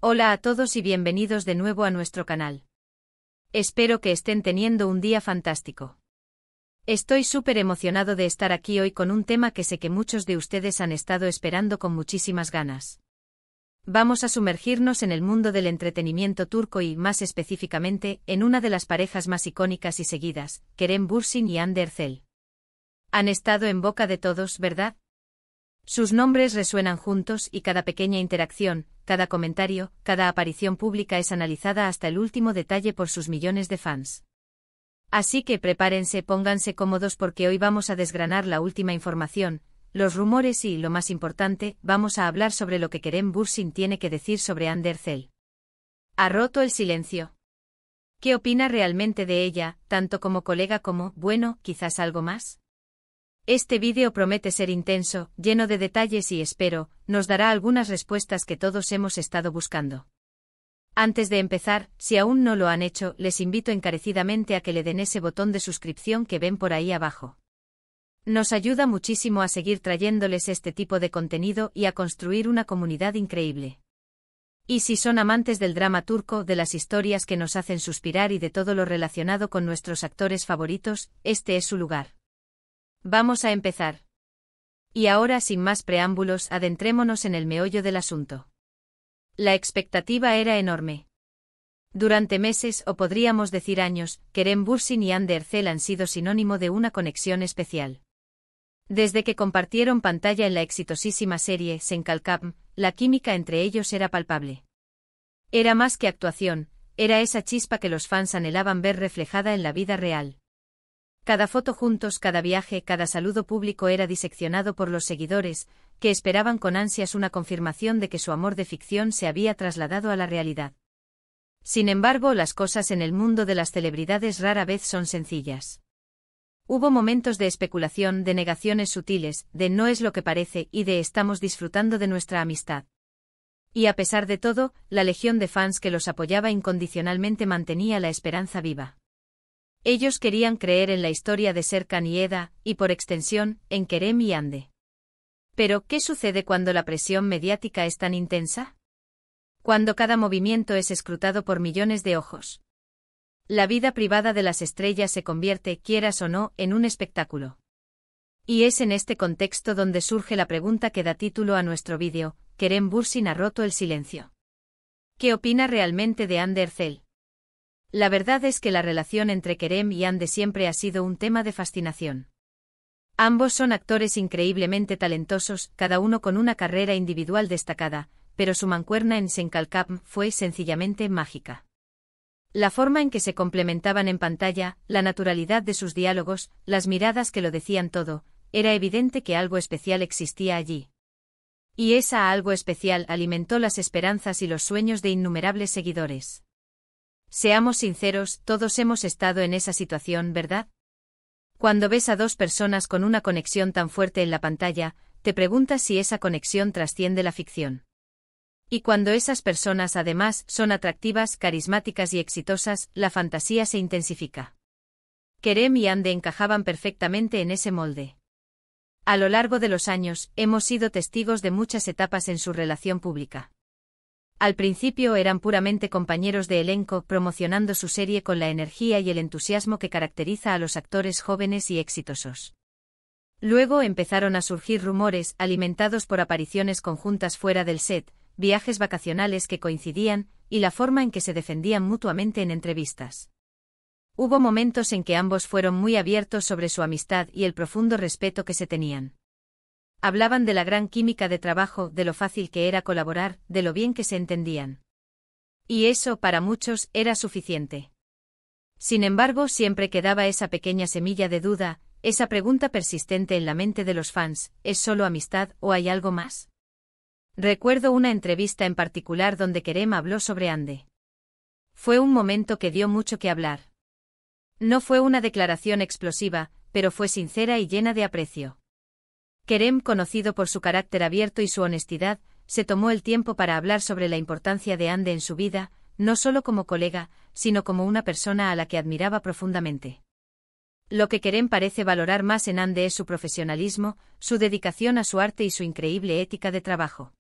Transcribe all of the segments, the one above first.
Hola a todos y bienvenidos de nuevo a nuestro canal. Espero que estén teniendo un día fantástico. Estoy súper emocionado de estar aquí hoy con un tema que sé que muchos de ustedes han estado esperando con muchísimas ganas. Vamos a sumergirnos en el mundo del entretenimiento turco y, más específicamente, en una de las parejas más icónicas y seguidas, Kerem Bürsin y Hande Erçel. Han estado en boca de todos, ¿verdad? Sus nombres resuenan juntos y cada pequeña interacción, cada comentario, cada aparición pública es analizada hasta el último detalle por sus millones de fans. Así que prepárense, pónganse cómodos porque hoy vamos a desgranar la última información, los rumores y, lo más importante, vamos a hablar sobre lo que Kerem Bürsin tiene que decir sobre Hande Erçel. ¿Ha roto el silencio? ¿Qué opina realmente de ella, tanto como colega como, bueno, quizás algo más? Este vídeo promete ser intenso, lleno de detalles y espero, nos dará algunas respuestas que todos hemos estado buscando. Antes de empezar, si aún no lo han hecho, les invito encarecidamente a que le den ese botón de suscripción que ven por ahí abajo. Nos ayuda muchísimo a seguir trayéndoles este tipo de contenido y a construir una comunidad increíble. Y si son amantes del drama turco, de las historias que nos hacen suspirar y de todo lo relacionado con nuestros actores favoritos, este es su lugar. Vamos a empezar. Y ahora, sin más preámbulos, adentrémonos en el meollo del asunto. La expectativa era enorme. Durante meses, o podríamos decir años, Kerem Bürsin y Hande Erçel han sido sinónimo de una conexión especial. Desde que compartieron pantalla en la exitosísima serie Sen Kalkam, la química entre ellos era palpable. Era más que actuación, era esa chispa que los fans anhelaban ver reflejada en la vida real. Cada foto juntos, cada viaje, cada saludo público era diseccionado por los seguidores, que esperaban con ansias una confirmación de que su amor de ficción se había trasladado a la realidad. Sin embargo, las cosas en el mundo de las celebridades rara vez son sencillas. Hubo momentos de especulación, de negaciones sutiles, de no es lo que parece y de estamos disfrutando de nuestra amistad. Y a pesar de todo, la legión de fans que los apoyaba incondicionalmente mantenía la esperanza viva. Ellos querían creer en la historia de Serkan y Eda, y por extensión, en Kerem y Hande. Pero, ¿qué sucede cuando la presión mediática es tan intensa? Cuando cada movimiento es escrutado por millones de ojos. La vida privada de las estrellas se convierte, quieras o no, en un espectáculo. Y es en este contexto donde surge la pregunta que da título a nuestro vídeo: Kerem Bürsin ha roto el silencio. ¿Qué opina realmente de Hande Erçel? La verdad es que la relación entre Kerem y Hande siempre ha sido un tema de fascinación. Ambos son actores increíblemente talentosos, cada uno con una carrera individual destacada, pero su mancuerna en Sen Kalkam fue sencillamente mágica. La forma en que se complementaban en pantalla, la naturalidad de sus diálogos, las miradas que lo decían todo, era evidente que algo especial existía allí. Y esa algo especial alimentó las esperanzas y los sueños de innumerables seguidores. Seamos sinceros, todos hemos estado en esa situación, ¿verdad? Cuando ves a dos personas con una conexión tan fuerte en la pantalla, te preguntas si esa conexión trasciende la ficción. Y cuando esas personas además son atractivas, carismáticas y exitosas, la fantasía se intensifica. Kerem y Hande encajaban perfectamente en ese molde. A lo largo de los años, hemos sido testigos de muchas etapas en su relación pública. Al principio eran puramente compañeros de elenco, promocionando su serie con la energía y el entusiasmo que caracteriza a los actores jóvenes y exitosos. Luego empezaron a surgir rumores, alimentados por apariciones conjuntas fuera del set, viajes vacacionales que coincidían, y la forma en que se defendían mutuamente en entrevistas. Hubo momentos en que ambos fueron muy abiertos sobre su amistad y el profundo respeto que se tenían. Hablaban de la gran química de trabajo, de lo fácil que era colaborar, de lo bien que se entendían. Y eso, para muchos, era suficiente. Sin embargo, siempre quedaba esa pequeña semilla de duda, esa pregunta persistente en la mente de los fans: ¿es solo amistad o hay algo más? Recuerdo una entrevista en particular donde Kerem habló sobre Hande. Fue un momento que dio mucho que hablar. No fue una declaración explosiva, pero fue sincera y llena de aprecio. Kerem, conocido por su carácter abierto y su honestidad, se tomó el tiempo para hablar sobre la importancia de Hande en su vida, no solo como colega, sino como una persona a la que admiraba profundamente. Lo que Kerem parece valorar más en Hande es su profesionalismo, su dedicación a su arte y su increíble ética de trabajo.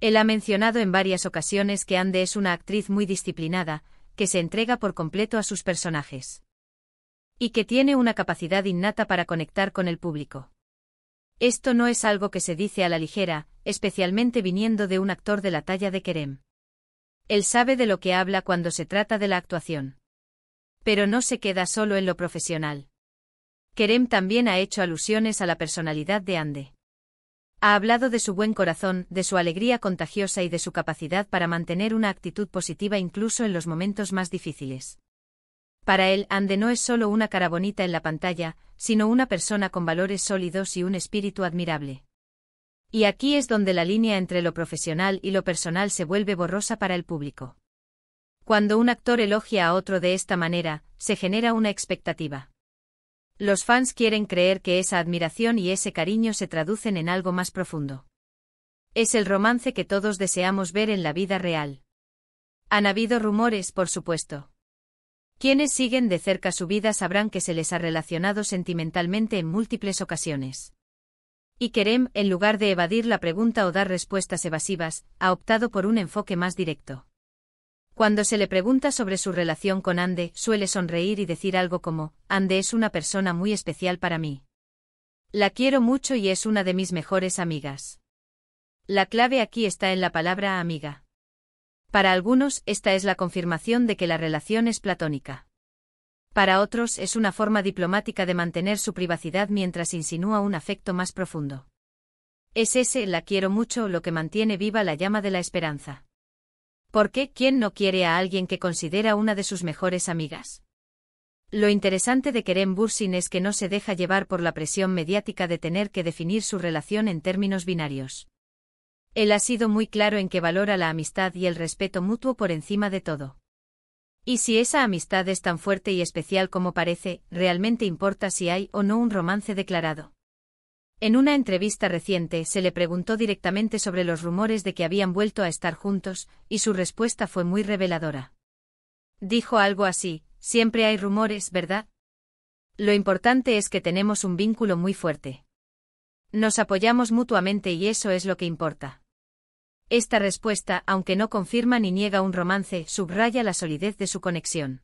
Él ha mencionado en varias ocasiones que Ande es una actriz muy disciplinada, que se entrega por completo a sus personajes. Y que tiene una capacidad innata para conectar con el público. Esto no es algo que se dice a la ligera, especialmente viniendo de un actor de la talla de Kerem. Él sabe de lo que habla cuando se trata de la actuación. Pero no se queda solo en lo profesional. Kerem también ha hecho alusiones a la personalidad de Ande. Ha hablado de su buen corazón, de su alegría contagiosa y de su capacidad para mantener una actitud positiva incluso en los momentos más difíciles. Para él, Ande no es solo una cara bonita en la pantalla, sino una persona con valores sólidos y un espíritu admirable. Y aquí es donde la línea entre lo profesional y lo personal se vuelve borrosa para el público. Cuando un actor elogia a otro de esta manera, se genera una expectativa. Los fans quieren creer que esa admiración y ese cariño se traducen en algo más profundo. Es el romance que todos deseamos ver en la vida real. Han habido rumores, por supuesto. Quienes siguen de cerca su vida sabrán que se les ha relacionado sentimentalmente en múltiples ocasiones. Y Kerem, en lugar de evadir la pregunta o dar respuestas evasivas, ha optado por un enfoque más directo. Cuando se le pregunta sobre su relación con Ande, suele sonreír y decir algo como, Ande es una persona muy especial para mí. La quiero mucho y es una de mis mejores amigas. La clave aquí está en la palabra amiga. Para algunos, esta es la confirmación de que la relación es platónica. Para otros, es una forma diplomática de mantener su privacidad mientras insinúa un afecto más profundo. Es ese la quiero mucho lo que mantiene viva la llama de la esperanza. ¿Por qué? ¿Quién no quiere a alguien que considera una de sus mejores amigas? Lo interesante de Kerem Bürsin es que no se deja llevar por la presión mediática de tener que definir su relación en términos binarios. Él ha sido muy claro en que valora la amistad y el respeto mutuo por encima de todo. Y si esa amistad es tan fuerte y especial como parece, realmente importa si hay o no un romance declarado. En una entrevista reciente se le preguntó directamente sobre los rumores de que habían vuelto a estar juntos, y su respuesta fue muy reveladora. Dijo algo así, siempre hay rumores, ¿verdad? Lo importante es que tenemos un vínculo muy fuerte. Nos apoyamos mutuamente y eso es lo que importa. Esta respuesta, aunque no confirma ni niega un romance, subraya la solidez de su conexión.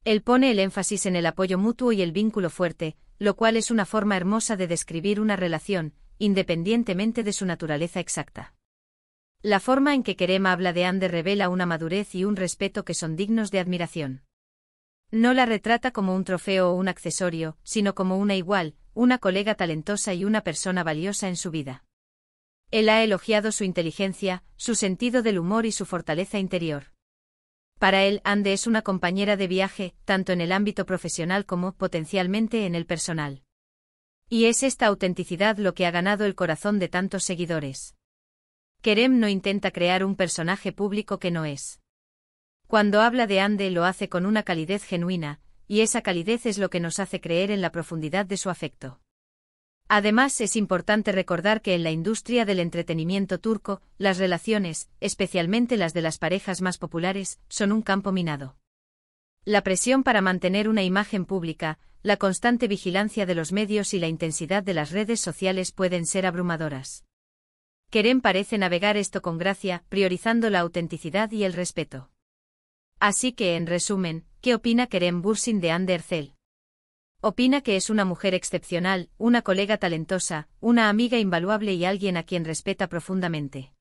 Él pone el énfasis en el apoyo mutuo y el vínculo fuerte, lo cual es una forma hermosa de describir una relación, independientemente de su naturaleza exacta. La forma en que Kerem habla de Ande revela una madurez y un respeto que son dignos de admiración. No la retrata como un trofeo o un accesorio, sino como una igual, una colega talentosa y una persona valiosa en su vida. Él ha elogiado su inteligencia, su sentido del humor y su fortaleza interior. Para él, Ande es una compañera de viaje, tanto en el ámbito profesional como, potencialmente, en el personal. Y es esta autenticidad lo que ha ganado el corazón de tantos seguidores. Kerem no intenta crear un personaje público que no es. Cuando habla de Ande lo hace con una calidez genuina, y esa calidez es lo que nos hace creer en la profundidad de su afecto. Además, es importante recordar que en la industria del entretenimiento turco, las relaciones, especialmente las de las parejas más populares, son un campo minado. La presión para mantener una imagen pública, la constante vigilancia de los medios y la intensidad de las redes sociales pueden ser abrumadoras. Kerem parece navegar esto con gracia, priorizando la autenticidad y el respeto. Así que, en resumen, ¿qué opina Kerem Bürsin de Hande Erçel? Opina que es una mujer excepcional, una colega talentosa, una amiga invaluable y alguien a quien respeta profundamente.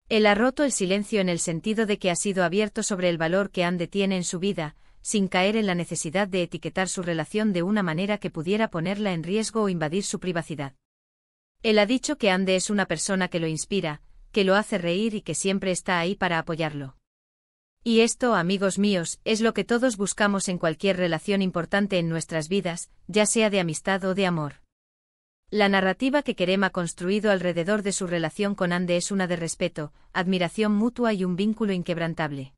Él ha roto el silencio en el sentido de que ha sido abierto sobre el valor que Hande tiene en su vida, sin caer en la necesidad de etiquetar su relación de una manera que pudiera ponerla en riesgo o invadir su privacidad. Él ha dicho que Hande es una persona que lo inspira, que lo hace reír y que siempre está ahí para apoyarlo. Y esto, amigos míos, es lo que todos buscamos en cualquier relación importante en nuestras vidas, ya sea de amistad o de amor. La narrativa que Kerem ha construido alrededor de su relación con Hande es una de respeto, admiración mutua y un vínculo inquebrantable.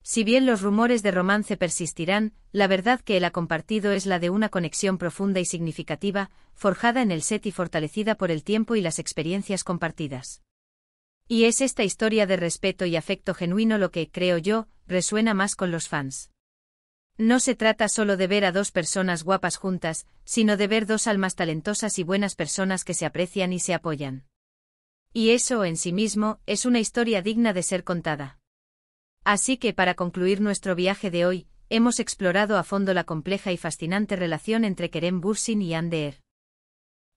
Si bien los rumores de romance persistirán, la verdad que él ha compartido es la de una conexión profunda y significativa, forjada en el set y fortalecida por el tiempo y las experiencias compartidas. Y es esta historia de respeto y afecto genuino lo que, creo yo, resuena más con los fans. No se trata solo de ver a dos personas guapas juntas, sino de ver dos almas talentosas y buenas personas que se aprecian y se apoyan. Y eso, en sí mismo, es una historia digna de ser contada. Así que, para concluir nuestro viaje de hoy, hemos explorado a fondo la compleja y fascinante relación entre Kerem Bürsin y Hande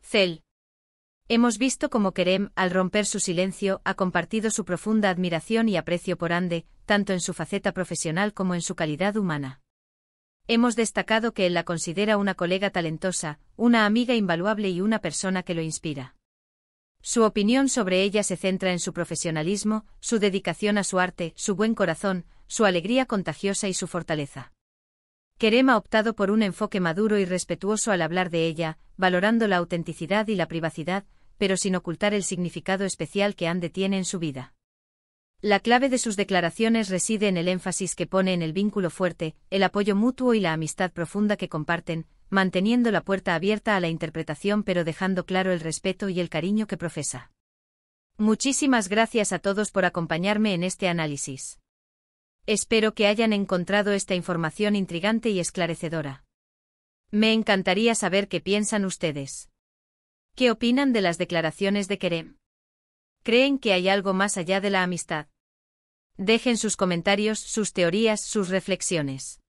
Erçel. Hemos visto cómo Kerem, al romper su silencio, ha compartido su profunda admiración y aprecio por Hande, tanto en su faceta profesional como en su calidad humana. Hemos destacado que él la considera una colega talentosa, una amiga invaluable y una persona que lo inspira. Su opinión sobre ella se centra en su profesionalismo, su dedicación a su arte, su buen corazón, su alegría contagiosa y su fortaleza. Kerem ha optado por un enfoque maduro y respetuoso al hablar de ella, valorando la autenticidad y la privacidad, pero sin ocultar el significado especial que Hande tiene en su vida. La clave de sus declaraciones reside en el énfasis que pone en el vínculo fuerte, el apoyo mutuo y la amistad profunda que comparten, manteniendo la puerta abierta a la interpretación pero dejando claro el respeto y el cariño que profesa. Muchísimas gracias a todos por acompañarme en este análisis. Espero que hayan encontrado esta información intrigante y esclarecedora. Me encantaría saber qué piensan ustedes. ¿Qué opinan de las declaraciones de Kerem? ¿Creen que hay algo más allá de la amistad? Dejen sus comentarios, sus teorías, sus reflexiones.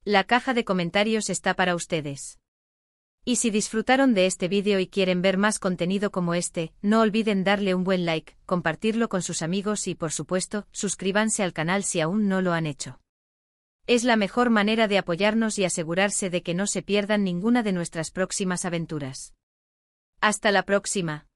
La caja de comentarios está para ustedes. Y si disfrutaron de este vídeo y quieren ver más contenido como este, no olviden darle un buen like, compartirlo con sus amigos y, por supuesto, suscríbanse al canal si aún no lo han hecho. Es la mejor manera de apoyarnos y asegurarse de que no se pierdan ninguna de nuestras próximas aventuras. Hasta la próxima.